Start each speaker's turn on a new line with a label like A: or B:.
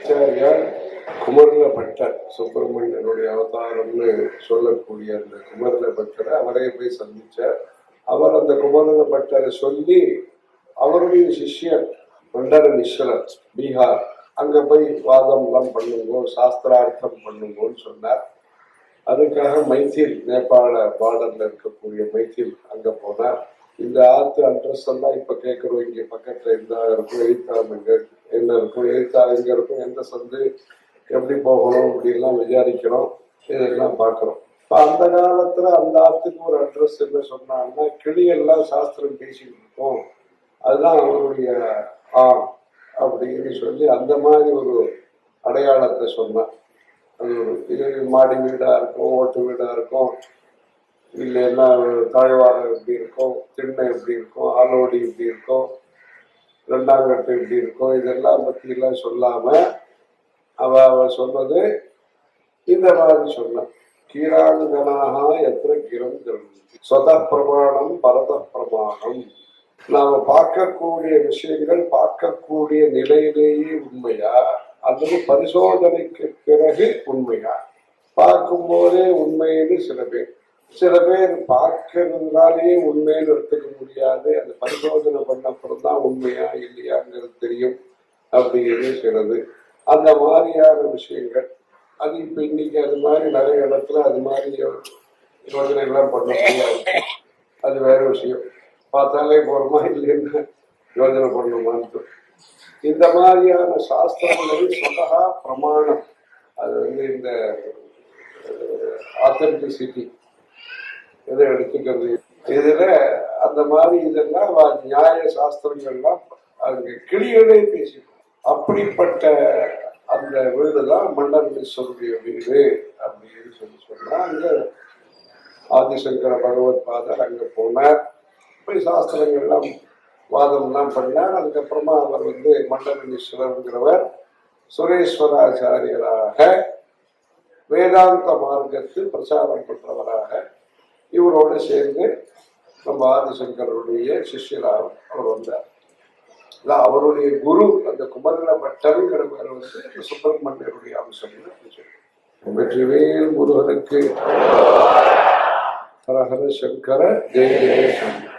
A: ஆச்சாரியார் குமரல butter சுப்பிரமணியனுடைய அவதாரம்னு சொல்லக்கூடிய அந்த குமரல பட்டரை அவரே போய் சந்திச்சார். அவர் அந்த குமரல பட்டரை சொல்லி அவருடைய சிஷ்யர் பண்டரநீஸ்வரர் பீகார் அங்க போய் வாதம் எல்லாம் பண்ணுங்கோ, சாஸ்திரார்த்தம் பண்ணுங்கோன்னு சொன்னார். அதுக்காக மைத்தில் நேபாள பார்டர்ல இருக்கக்கூடிய மைத்தில் அங்க போனார். இந்த ஆத்து அட்ரஸ் எல்லாம் இப்ப கேட்கிறோம். இங்க பக்கத்துல இருந்தா இருக்கும், எழுத்தாம் எங்க என்ன இருக்கும், எழுத்தா எங்க இருக்கும், எந்த சந்து எப்படி போகணும் அப்படின்லாம் விசாரிக்கிறோம். இதெல்லாம் பாக்குறோம். இப்ப அந்த காலத்துல அந்த ஆத்துக்கு ஒரு அட்ரஸ் என்ன சொன்னாங்கன்னா, கிளியெல்லாம் சாஸ்திரம் பேசிட்டு இருக்கோம், அதுதான் அவருடைய அப்படின்னு சொல்லி அந்த மாதிரி ஒரு அடையாளத்தை சொன்னார். அது இது மாடி வீடா இருக்கும், ஓட்டு வீடா இருக்கும், இல்லைன்னா தாழ்வாரம் எப்படி இருக்கும், திண்ணை எப்படி இருக்கும், ஆலோடி எப்படி இருக்கும், ரெண்டாங்கட்டு எப்படி இருக்கும், இதெல்லாம் பத்தி எல்லாம் சொல்லாம அவ சொன்னது இந்த மாதிரி சொன்ன கீராங்கனாக எத்திர கிரம் சொத பிரமாணம் பரத பிரமாணம். நாம பார்க்கக்கூடிய விஷயங்கள் பார்க்கக்கூடிய நிலையிலேயே உண்மையா அல்லது பரிசோதனைக்கு பிறகு உண்மையா? பார்க்கும் போதே உண்மைன்னு சில பேர் பார்க்கறதுனாலே உண்மைன்னு எடுத்துக்க முடியாது. அந்த பரிசோதனை பண்ணப்புறம் தான் உண்மையா இல்லையாங்கிறது தெரியும் அப்படிங்கிறது சிலது. அந்த மாதிரியான விஷயங்கள் அது இப்ப இன்னைக்கு அது மாதிரி நிறைய இடத்துல அது மாதிரி யோஜனைகள்லாம் பண்ண முடியாது. அது வேற விஷயம். பார்த்தாலே போறோமா இல்லைன்னு யோஜனை பண்ணுமான்னு இந்த மாதிரியான சாஸ்திரங்கள் சொல்லா பிரமாணம். அது இந்த ஆத்தென்டிசிட்டி எதை எடுத்துக்கிறது, இதுல அந்த மாதிரி இதெல்லாம் நியாய சாஸ்திரங்கள்லாம் அங்க கிளிகளே பேசிடும். அப்படிப்பட்ட அந்த வீடுதான் மண்டலேஸ்வருடைய வீடு அப்படின்னு சொன்னா அங்க ஆதிசங்கர பகவத் பாதர் அங்க போனார். போய் சாஸ்திரங்கள்லாம் வாதம்லாம் பண்ணார். அதுக்கப்புறமா அவர் மண்டலேஸ்வரர்ங்கிறவர் சுரேஸ்வராச்சாரியராக வேதாந்த மார்க்கத்தில் பிரச்சாரம் பண்றவராக இவரோடு சேர்ந்து நம்ம ஆதிசங்கருடைய சிஷ்யராக அவர் வந்தார். அவருடைய குரு அந்த குமரல பட்டருங்கிறவர் சுப்பிரமணியருடைய அம்சம். வெற்றிவேல் முருகனுக்கு ஹர ஹர சங்கர ஜெய ஜெய சங்கர.